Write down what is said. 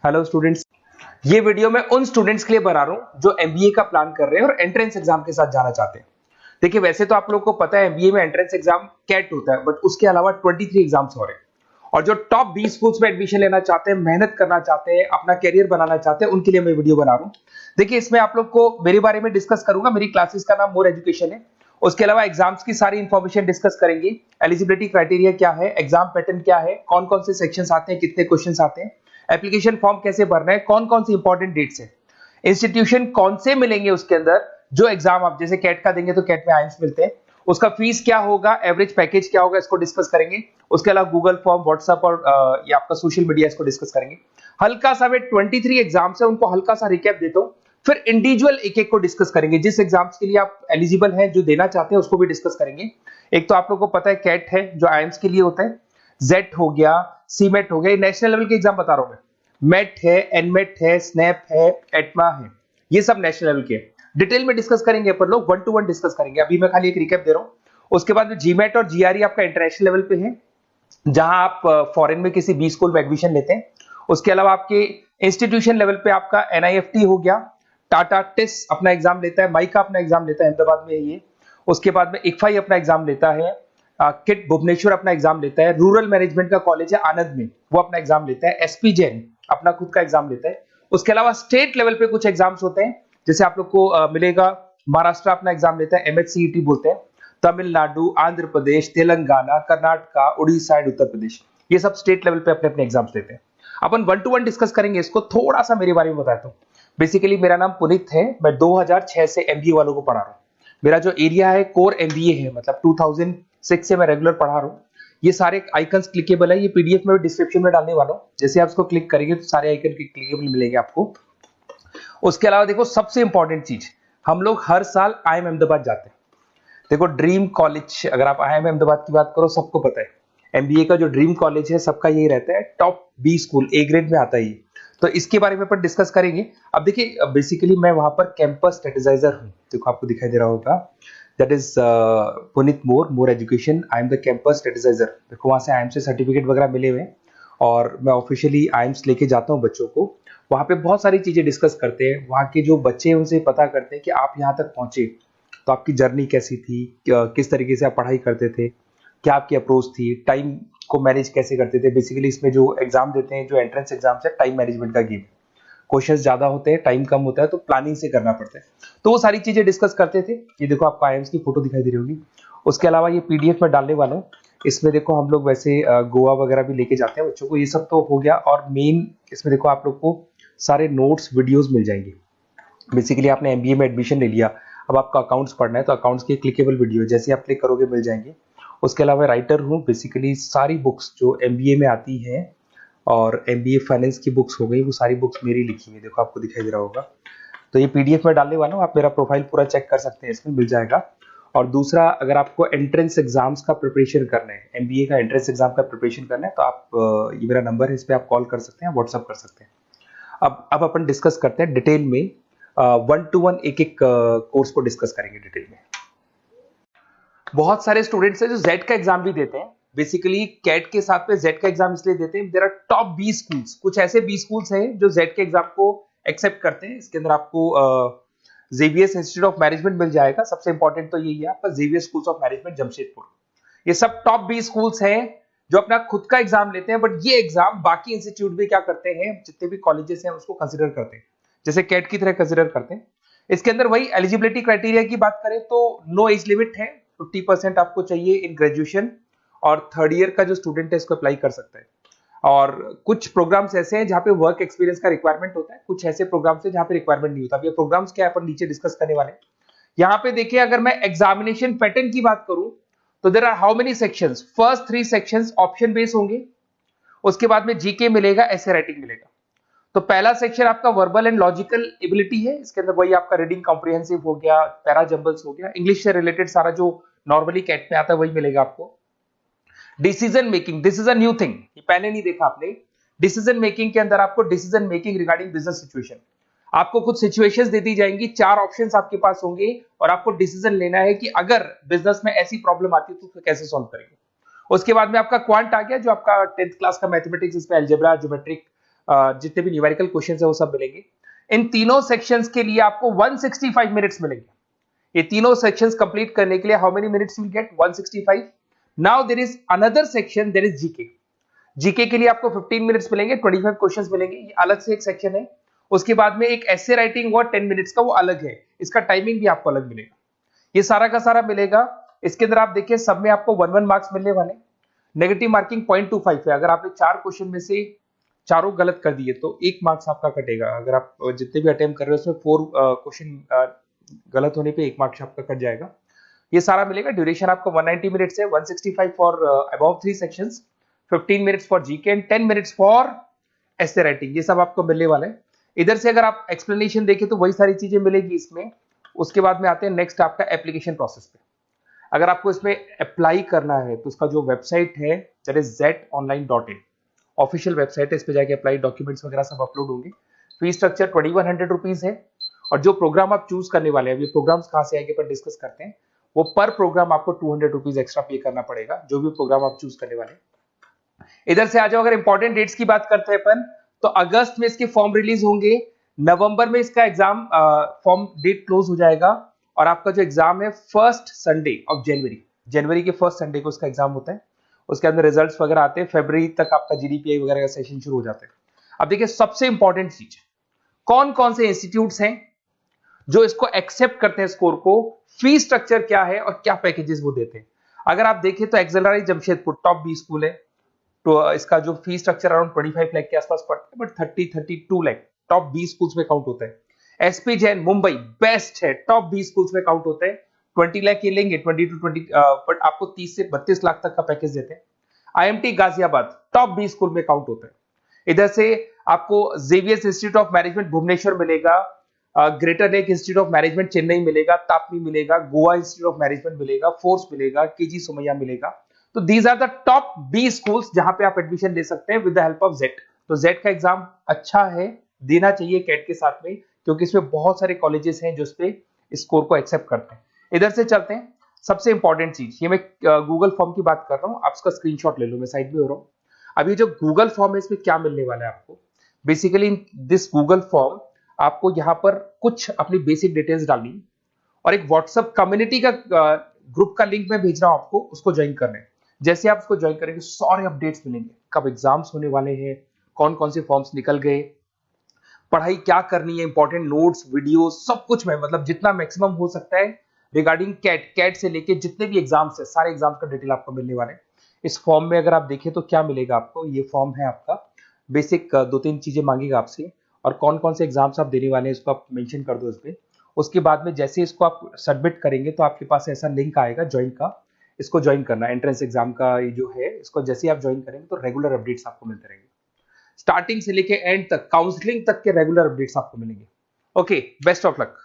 Hello students, ये video मैं उन स्टूडेंट्स के लिए बना रहा हूं जो एमबीए का प्लान कर रहे हैं और एंट्रेंस एग्जाम के साथ जाना चाहते हैं। देखिए, वैसे तो आप लोगों को पता है एमबीए में एंट्रेंस एग्जाम कैट होता है, बट उसके अलावा 23 एग्जाम्स और हैं। और जो टॉप 20 स्कूल्स में एडमिशन लेना चाहते हैं, मेहनत करना चाहते हैं, अपना कैरियर बनाना चाहते हैं, उनके लिए मैं वीडियो बना रहा हूं। देखिए, इसमें आप लोग को मेरे बारे में डिस्कस करूंगा। मेरी क्लासेस का नाम मोर एजुकेशन है। उसके अलावा एग्जाम्स की सारी इंफॉर्मेशन डिस्कस करेंगे। एलिजिबिलिटी क्राइटेरिया क्या है, एग्जाम पैटर्न क्या है, कौन कौन से सेक्शंस आते हैं, कितने क्वेश्चंस आते हैं, एप्लीकेशन फॉर्म कैसे भरना है, कौन कौन सी इंपॉर्टेंट डेट्स है, इंस्टीट्यूशन कौन से मिलेंगे उसके अंदर, जो एग्जाम आप जैसे कैट का देंगे तो कैट में आइम्स मिलते हैं, उसका फीस क्या होगा, एवरेज पैकेज क्या होगा, इसको डिस्कस करेंगे। उसके अलावा गूगल फॉर्म, व्हाट्सएप और ये आपका सोशल मीडिया, इसको डिस्कस करेंगे। हल्का सा वे 23 एग्जाम्स है, उनको हल्का सा रिकैप देता हूं, फिर इंडिविजुअल एक एक को डिस्कस करेंगे। जिस एग्जाम्स के लिए आप एलिजिबल हैं, जो देना चाहते हैं, उसको भी डिस्कस करेंगे। एक तो आप लोगों को पता है कैट है जो आइम्स के लिए होता है, जेट हो गया, सीमेट हो गया, नेशनल लेवल के एग्जाम बता रहा हूं मैं। मेट है, एनमेट है, स्नैप है, एटमा है, ये सब नेशनल लेवल के। डिटेल में डिस्कस करेंगे अपन लोग, 1 to 1 डिस्कस करेंगे। अभी मैं खाली एक रिकैप दे रहा हूं। उसके बाद में जीमेट और जीआरई आपका इंटरनेशनल लेवल पे है, जहां आप फॉरेन में किसी बी स्कूल में एडमिशन लेते हैं। उसके अलावा आपके इंस्टीट्यूशन लेवल पे आपका एनआईएफटी हो गया, टाटा टिस अपना एग्जाम लेता है, माइका अपना एग्जाम लेता है अहमदाबाद में ये। उसके बाद में इक्फाई अपना एग्जाम लेता है, किट भुवनेश्वर अपना एग्जाम लेता है, रूरल मैनेजमेंट का कॉलेज है आनंद में, वो अपना एग्जाम लेता है, एसपी जैन अपना खुद का एग्जाम लेता है। उसके अलावा स्टेट लेवल पे कुछ एग्जाम्स होते हैं, जैसे आप लोग को मिलेगा महाराष्ट्र अपना एग्जाम लेता है, एमएचसीईटी बोलते हैं, तमिलनाडु, आंध्र प्रदेश, तेलंगाना, कर्नाटका, उड़ीसा एंड उत्तर प्रदेश, ये सब स्टेट लेवल पे अपने अपने एग्जाम्स लेते हैं। अपन 1 to 1 डिस्कस करेंगे इसको। थोड़ा सा मेरे बारे में बताता हूँ। बेसिकली मेरा नाम पुनीत है, मैं 2006 से एमबीए वालों को पढ़ा रहा हूँ। मेरा जो एरिया है कोर एमबीए है, मतलब 2006 से मैं रेगुलर पढ़ा रहा हूँ। ये सारे आइकन्स क्लिकेबल है, ये पीडीएफ में डिस्क्रिप्शन में डालने वाला हूँ। जैसे आप इसको क्लिक करेंगे तो सारे आइकन क्लिकेबल मिलेंगे आपको। उसके अलावा देखो, सबसे इंपॉर्टेंट चीज, हम लोग हर साल आईएम अहमदाबाद जाते हैं। देखो, ड्रीम कॉलेज, अगर आप आईएम अहमदाबाद की बात करो, सबको पता है एमबीए का जो ड्रीम कॉलेज है सबका यही रहता है, top B school, A grade में आता है ये। तो इसके बारे में अपन डिस्कस करेंगे। अब देखिए, बेसिकली मैं वहां पर कैंपस स्ट्रेटेजाइजर हूँ। देखो, आपको दिखाई दे रहा होगा, that is Puneet Mor education, I am the campus strategizer. देखो, वहां से आईएम से सर्टिफिकेट वगैरह मिले हुए हैं और मैं ऑफिशियली आईएम्स लेके जाता हूँ बच्चों को। वहां पे बहुत सारी चीजें डिस्कस करते हैं, वहां के जो बच्चे हैं उनसे पता करते हैं कि आप यहाँ तक पहुंचे तो आपकी जर्नी कैसी थी, किस तरीके से आप पढ़ाई करते थे, क्या आपकी अप्रोच थी, टाइम को मैनेज कैसे करते थे। बेसिकली इसमें जो एग्जाम देते हैं, जो एंट्रेंस एग्जाम है, टाइम मैनेजमेंट का गेम। क्वेश्चंस ज्यादा होते हैं, टाइम कम होता है, तो प्लानिंग से करना पड़ता है। तो वो सारी चीजें डिस्कस करते थे। ये देखो, आपको आईएम्स की फोटो दिखाई दे रही होगी। उसके अलावा ये पीडीएफ में डालने वाला हूँ। इसमें देखो, हम लोग वैसे गोवा वगैरह भी लेके जाते हैं बच्चों को। ये सब तो हो गया। और मेन इसमें देखो, आप लोग को सारे नोट्स, वीडियोस मिल जाएंगे। बेसिकली आपने एमबीए में एडमिशन ले लिया, अब आपका अकाउंट्स पढ़ना है, तो अकाउंट्स की क्लिकेबल वीडियो जैसे आप क्लिक करोगे मिल जाएंगे। उसके अलावा राइटर हूँ, बेसिकली सारी बुक्स जो एमबीए में आती हैं और एमबीए फाइनेंस की बुक्स हो गई, वो सारी बुक्स मेरी लिखी हुई, देखो आपको दिखाई दे रहा होगा। तो ये पीडीएफ में डालने वाला हूँ, आप मेरा प्रोफाइल पूरा चेक कर सकते हैं, इसमें मिल जाएगा। और दूसरा, अगर आपको एंट्रेंस एग्जाम्स का प्रिपरेशन करना है, एमबीए का एंट्रेंस एग्जाम का प्रिपरेशन करना है, तो आप ये मेरा नंबर है, इस पर आप कॉल कर सकते हैं, व्हाट्सअप कर सकते हैं। अब अपन डिस्कस करते हैं डिटेल में। 1 to 1 एक एक कोर्स को डिस्कस करेंगे डिटेल में। बहुत सारे स्टूडेंट्स हैं जो जेड का एग्जाम भी देते हैं। बेसिकली कैट के साथ में जेड का एग्जाम इसलिए देते हैं, there are top B schools, कुछ ऐसे बी स्कूल्स हैं जो जेड के एग्जाम को एक्सेप्ट करते हैं। इसके अंदर आपको जेवीएस इंस्टीट्यूट ऑफ मैनेजमेंट मिल जाएगा। सबसे इंपॉर्टेंट तो यही है आपका, JVS schools of management Jamshedpur. ये सब टॉप बी स्कूल्स हैं जो अपना खुद का एग्जाम लेते हैं, बट ये एग्जाम बाकी इंस्टीट्यूट भी क्या करते हैं, जितने भी कॉलेजेस हैं उसको कंसिडर करते हैं, जैसे कैट की तरह कंसिडर करते हैं। इसके अंदर वही एलिजिबिलिटी क्राइटेरिया की बात करें तो नो एज लिमिट है, 50% आपको चाहिए इन ग्रेजुएशन, और थर्ड ईयर का जो स्टूडेंट है इसको अप्लाई कर सकता है। और कुछ प्रोग्राम्स ऐसे हैं जहां पे वर्क एक्सपीरियंस का रिक्वायरमेंट होता है, कुछ ऐसे प्रोग्राम्स हैं जहां पे रिक्वायरमेंट नहीं होता। अब ये प्रोग्राम्स क्या है अपन नीचे डिस्कस करने वाले हैं। यहाँ पे देखिए, अगर मैं एग्जामिनेशन पैटर्न की बात करूं तो there are how many sections. First 3 sections option base होंगे, उसके बाद में जीके मिलेगा, ऐसे राइटिंग मिलेगा। तो पहला सेक्शन आपका वर्बल एंड लॉजिकल एबिलिटी है। इसके अंदर वही आपका रीडिंग कॉम्प्रिहेंसिव हो गया, पैरा जंबल्स हो गया, इंग्लिश से रिलेटेड सारा जो नॉर्मली कैट में आता है वही मिलेगा आपको। Decision making, this is a new thing, ये पहले नहीं देखा आपने। डिसीजन मेकिंग के अंदर आपको decision making regarding business situation, आपको कुछ सिचुएशंस दे दी जाएंगी, 4 ऑप्शंस आपके पास होंगे और आपको डिसीजन लेना है कि अगर बिजनेस में ऐसी प्रॉब्लम आती है तो उसको कैसे सॉल्व करेंगे। उसके बाद में आपका क्वांट आ गया, जो आपका 10th क्लास का मैथमेटिक्स, इसमें अलजेब्रा, ज्योमेट्रिक जितने भी न्यूमेरिकल क्वेश्चंस है वो सब मिलेंगे। इन तीनों सेक्शंस के लिए आपको 165 मिनट्स मिलेंगे। ये तीनों सेक्शंस कंप्लीट करने के लिए how many minutes will get? 165। Now there is another section, there is GK. GK के लिए आपको 15 मिनट्स मिलेंगे, 25 क्वेश्चंस मिलेंगे, ये अलग से एक सेक्शन है। उसके बाद में एक एसे राइटिंग हुआ 10 मिनट्स का, वो अलग है, इसका टाइमिंग भी आपको अलग मिलेगा। ये सारा का सारा मिलेगा। इसके अंदर आप देखिए सब में आपको 1 1 मार्क्स मिलने वाले। नेगेटिव मार्किंग 0.25 है। अगर आपने 4 क्वेश्चन में से चारों गलत कर दिए तो 1 मार्क्स आपका कटेगा। अगर आप जितने भी अटेम्प्ट कर रहे हो उसमें 4 क्वेश्चन गलत होने पे 1 मार्क्स आपका कट जाएगा। ये सारा मिलेगा। ड्यूरेशन आपको 190 मिनट्स है, 165 for above 3 sections, 15 minutes for GK and 10 minutes for essay writing. ये सब आपको मिलने वाला है। इधर से अगर आप एक्सप्लेनेशन देखें तो वही सारी चीजें मिलेगी इसमें। उसके बाद में आते हैं नेक्स्ट आपका एप्लीकेशन प्रोसेस पे। अगर आपको इसमें अप्लाई करना है तो उसका जो वेबसाइट है that is zetonline.in, official website है। इस पे जाके अप्लाई, डॉक्यूमेंट्स वगैरह सब अपलोड होंगे। फी स्ट्रक्चर 2100 रुपीज है। और जो प्रोग्राम आप चूज करने वाले हैं, ये प्रोग्राम्स कहां से आएंगे पर डिस्कस करते हैं। वो पर प्रोग्राम आपको 200 रुपीज एक्स्ट्रा पे करना पड़ेगा, जो भी प्रोग्राम आप चूज करने वाले हैं। इधर से आ जाओ, अगर इंपॉर्टेंट डेट्स की बात करते हैं अपन, तो अगस्त में इसके फॉर्म रिलीज होंगे, नवंबर में इसका एग्जाम फॉर्म डेट क्लोज हो जाएगा, और आपका जो एग्जाम है फर्स्ट संडे ऑफ जनवरी, जनवरी के फर्स्ट संडे को इसका एग्जाम होता है। उसके अंदर रिजल्ट्स वगैरह आते हैं, फरवरी तक आपका जीडीपीआई वगैरह का सेशन शुरू हो जाता है। अब देखिए सबसे इंपॉर्टेंट चीज, कौन कौन से इंस्टीट्यूट्स हैं जो इसको एक्सेप्ट करते हैं स्कोर को, फी स्ट्रक्चर क्या है और क्या पैकेजेस वो देते हैं। अगर आप देखें तो एक्सेलरी जमशेदपुर टॉप 20 स्कूल है, तो इसका जो फी स्ट्रक्चर अराउंड 25 लाख के आसपास पड़ता है, बट 32 लाख टॉप 20 स्कूल्स में काउंट होता है। एसपी जैन मुंबई बेस्ट है, टॉप 20 स्कूल्स में काउंट होता है। 20 लाख ये लेंगे, 20 to 20, बट आपको 30 से 32 लाख तक का पैकेज देते हैं। आईएमटी गाजियाबाद टॉप 20 स्कूल में काउंट होता है। इधर से आपको Xavier's Institute of Management Bhubaneswar मिलेगा, Great Lakes Institute of Management Chennai मिलेगा, तापनी मिलेगा, गोवा इंस्टीट्यूट ऑफ मैनेजमेंट मिलेगा, फोर्स मिलेगा, केजी सोमैया मिलेगा। तो these are the top 20 schools जहां पे आप एडमिशन ले सकते हैं with the help of XAT. तो जेट का एग्जाम अच्छा है, देना चाहिए कैट के साथ में, क्योंकि इसमें बहुत सारे कॉलेजेस हैं जो इस पे स्कोर को एक्सेप्ट करते हैं। इधर से चलते हैं, सबसे इंपॉर्टेंट चीज, ये मैं गूगल फॉर्म की बात कर रहा हूँ, आप इसका स्क्रीनशॉट ले लो, मैं साइड में हो रहा हूँ। अभी जो गूगल फॉर्म है इसमें क्या मिलने वाला है आपको, बेसिकली दिस गूगल फॉर्म आपको यहाँ पर कुछ अपनी बेसिक डिटेल्स डालनी और एक व्हाट्सएप कम्युनिटी का ग्रुप का लिंक मैं भेज रहा हूँ आपको, उसको ज्वाइन करना है। जैसे आप उसको ज्वाइन करेंगे सारे अपडेट्स मिलेंगे, कब एग्जाम्स होने वाले हैं, कौन कौन से फॉर्म्स निकल गए, पढ़ाई क्या करनी है, इंपॉर्टेंट नोट्स, वीडियो, सब कुछ मैं मतलब जितना मैक्सिमम हो सकता है रिगार्डिंग कैट से लेके जितने भी एग्जाम्स है सारे एग्जाम्स का डिटेल आपको मिलने वाले हैं। इस फॉर्म में अगर आप देखें तो क्या मिलेगा आपको, ये फॉर्म है आपका, बेसिक 2-3 चीजें मांगेगा आपसे, और कौन कौन से एग्जाम्स आप देने वाले हैं इसको आप मेंशन कर दो इस पे। उसके बाद में जैसे इसको आप सबमिट करेंगे तो आपके पास ऐसा लिंक आएगा ज्वाइन का, इसको ज्वाइन करना, एंट्रेंस एग्जाम का ये जो है, इसको जैसे आप ज्वाइन करेंगे तो रेगुलर अपडेट्स आपको मिलते रहेंगे, स्टार्टिंग से लेके एंड तक, काउंसलिंग तक के रेगुलर अपडेट्स आपको मिलेंगे। Okay, best of luck.